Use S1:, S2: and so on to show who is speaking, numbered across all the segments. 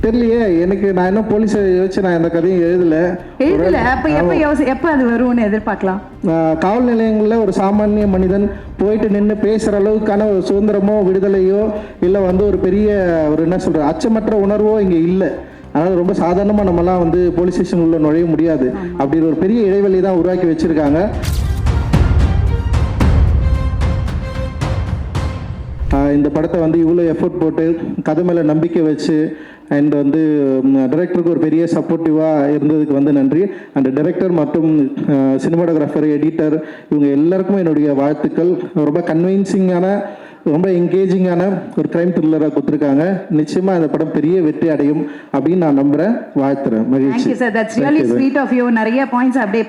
S1: தெரியலையே எனக்கு. நான் இன்னும் போலீஸை யோசிச்சு நான் இந்த கதையும் எழுதலை.
S2: எப்போ அது வரும்னு எதிர்பார்க்கலாம்?
S1: காவல் நிலையங்களில் ஒரு சாமானிய மனிதன் போயிட்டு நின்று பேசுகிற அளவுக்கான ஒரு சுதந்திரமோ விடுதலையோ இல்லை ஒரு பெரிய ஒரு என்ன சொல்கிற அச்சமற்ற உணர்வோ இங்கே இல்லை. அதனால் ரொம்ப சாதாரணமாக நம்மலாம் போலீஸ் ஸ்டேஷன் உள்ள நுழைய முடியாது. அப்படி ஒரு பெரிய இடைவெளி தான் உருவாக்கி வச்சுருக்காங்க. இந்த படத்தை இவ்வளோ எஃபோர்ட் போட்டு கதை மேலே நம்பிக்கை வச்சு அண்ட் டைரக்டருக்கு ஒரு பெரிய சப்போர்ட்டிவாக இருந்ததுக்கு நன்றி. அண்ட் டைரக்டர் மற்றும் சினிமாட்டோகிராஃபர், எடிட்டர் இவங்க எல்லாருக்குமே என்னுடைய வாழ்த்துக்கள். ரொம்ப கன்வின்சிங்கான, ரொம்ப என்கேஜிங்கான ஒரு கிரைம் த்ரில்லராக கொடுத்துருக்காங்க. நிச்சயமாக இந்த படம் பெரிய வெற்றி அடையும் அப்படின்னு நான் நம்புகிறேன், வாழ்த்துறேன். மகிழ்ச்சி
S2: sir, that's really sweet of you. நிறைய பாயிண்ட்ஸ் அப்படியே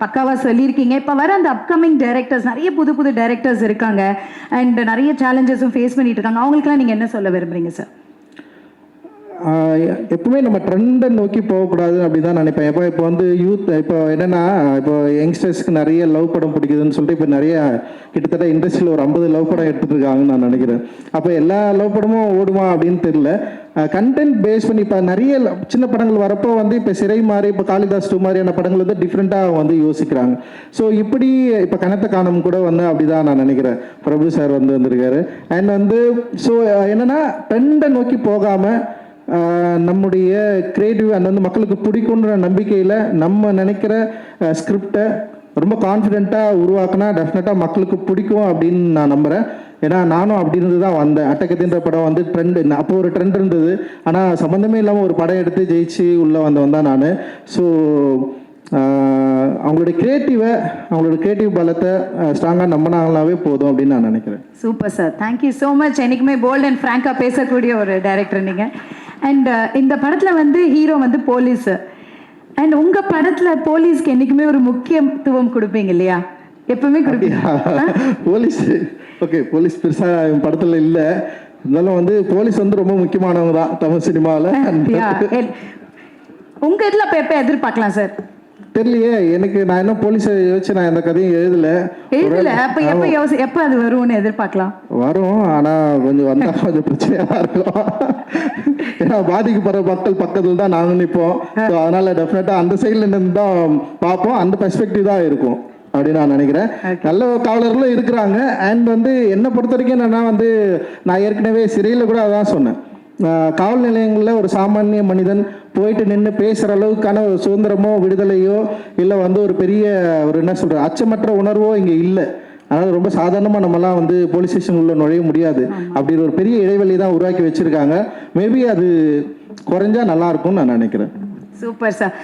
S2: பக்காவாக சொல்லியிருக்கீங்க. இப்போ வர அந்த அப்கமிங் டைரக்டர்ஸ், நிறைய புது புது டைரக்டர்ஸ் இருக்காங்க அண்ட் நிறைய சேலஞ்சஸும் ஃபேஸ் பண்ணிட்டு இருக்காங்க. அவங்களுக்குலாம் நீங்கள் என்ன சொல்ல விரும்புறீங்க சார்?
S1: எப்பவுமே நம்ம ட்ரெண்டை நோக்கி போகக்கூடாது அப்படின்னு தான் நினைப்பேன். இப்போ யூத் இப்போ என்னென்னா, இப்போ யங்ஸ்டர்ஸ்க்கு நிறைய லவ் படம் பிடிக்குதுன்னு சொல்லிட்டு இப்போ நிறைய கிட்டத்தட்ட இண்டஸ்ட்ரியில் ஒரு 50 லவ் படம் எடுத்துகிட்டு இருக்காங்கன்னு நான் நினைக்கிறேன். அப்போ எல்லா லவ் படமும் ஓடுமா அப்படின்னு தெரியல. கண்டென்ட் பேஸ் பண்ணி இப்போ நிறைய சின்ன படங்கள் வரப்போ இப்போ சிறை மாதிரி, இப்போ காளிதாஸ் 2 மாதிரியான படங்கள் டிஃப்ரெண்ட்டாக யோசிக்கிறாங்க. ஸோ இப்படி இப்போ கனத்த காணம் கூட அப்படி தான் நான் நினைக்கிறேன். பிரபு சார் வந்திருக்காரு. அண்ட் ஸோ என்னென்னா ட்ரெண்டை நோக்கி போகாமல் நம்முடைய கிரியேட்டிவ் மக்களுக்கு பிடிக்குன்ற நம்பிக்கையில் நம்ம நினைக்கிற ஸ்கிரிப்டை ரொம்ப கான்ஃபிடென்ட்டாக உருவாக்குனா டெஃபினட்டாக மக்களுக்கு பிடிக்கும் அப்படின்னு நான் நம்புகிறேன். ஏன்னா நானும் அப்படி இருந்து தான் வந்தேன். அட்டகத்தின்ற படம் ட்ரெண்டு, அப்போ ஒரு ட்ரெண்ட் இருந்தது. ஆனால் சம்மந்தமே இல்லாமல் ஒரு படம் எடுத்து ஜெயிச்சு உள்ளே வந்தவன் தான் நான். ஸோ அவங்களுடைய கிரியேட்டிவ் பலத்தை ஸ்ட்ராங்காக நம்பினாங்களாவே போதும் அப்படின்னு நான் நினைக்கிறேன்.
S2: Super sir, thank you so much. என்றைக்குமே போல்ட் அண்ட் ஃப்ராங்காக பேசக்கூடிய ஒரு டைரக்டர் நீங்கள். அண்ட் இந்த படத்தில் ஹீரோ போலீஸ். அண்ட் உங்கள் படத்தில் போலீஸ்க்கு என்றைக்குமே ஒரு முக்கியத்துவம் கொடுப்பீங்க இல்லையா? எப்பவுமே கொடுப்பீங்க.
S1: போலீஸ் ஓகே, போலீஸ் பெருசாக என் படத்தில் இல்லை. இருந்தாலும் போலீஸ் ரொம்ப முக்கியமானவங்க தான் தமிழ் சினிமாவில்.
S2: உங்கள் இதில் அப்போ எப்போ எதிர்பார்க்கலாம் சார்?
S1: தெரியலையே எனக்கு. நான் இன்னும் போலீஸை யோசிச்சு நான் இந்த கதையும் எழுதலை.
S2: எப்போ அது வரும்னு எதிர்பார்க்கலாம்?
S1: வரும், ஆனால் கொஞ்சம் வந்தால் கொஞ்சம் பிரச்சனையாக இருக்கும். ஏன்னா பாதிக்கப்படுற மக்கள் பக்கத்தில் தான் நாங்கள் நிற்போம். ஸோ அதனால் டெஃபினட்டாக அந்த சைடில் இருந்து தான் பார்ப்போம். அந்த பெர்ஸ்பெக்டிவ் தான் இருக்கும் அப்படின்னு நான் நினைக்கிறேன். நல்ல காவலர்களும் இருக்கிறாங்க. அண்ட் என்னை பொறுத்த வரைக்கும் என்னென்னா நான் ஏற்கனவே சிறையில் கூட அதான் சொன்னேன். காவல் நிலையங்களில் ஒரு சாமானிய மனிதன் போயிட்டு நின்று பேசுகிற அளவுக்கான ஒரு சுதந்திரமோ விடுதலையோ இல்லை ஒரு பெரிய ஒரு என்ன சொல்கிற அச்சமற்ற உணர்வோ இங்கே இல்லை. அதனால் ரொம்ப சாதாரணமாக நம்மலாம் போலீஸ் ஸ்டேஷன் உள்ள நுழைய முடியாது. அப்படி ஒரு பெரிய இடைவெளி தான் உருவாக்கி வச்சுருக்காங்க. மேபி அது குறைஞ்சா நல்லாயிருக்கும்னு நான் நினைக்கிறேன்.
S2: Super sir.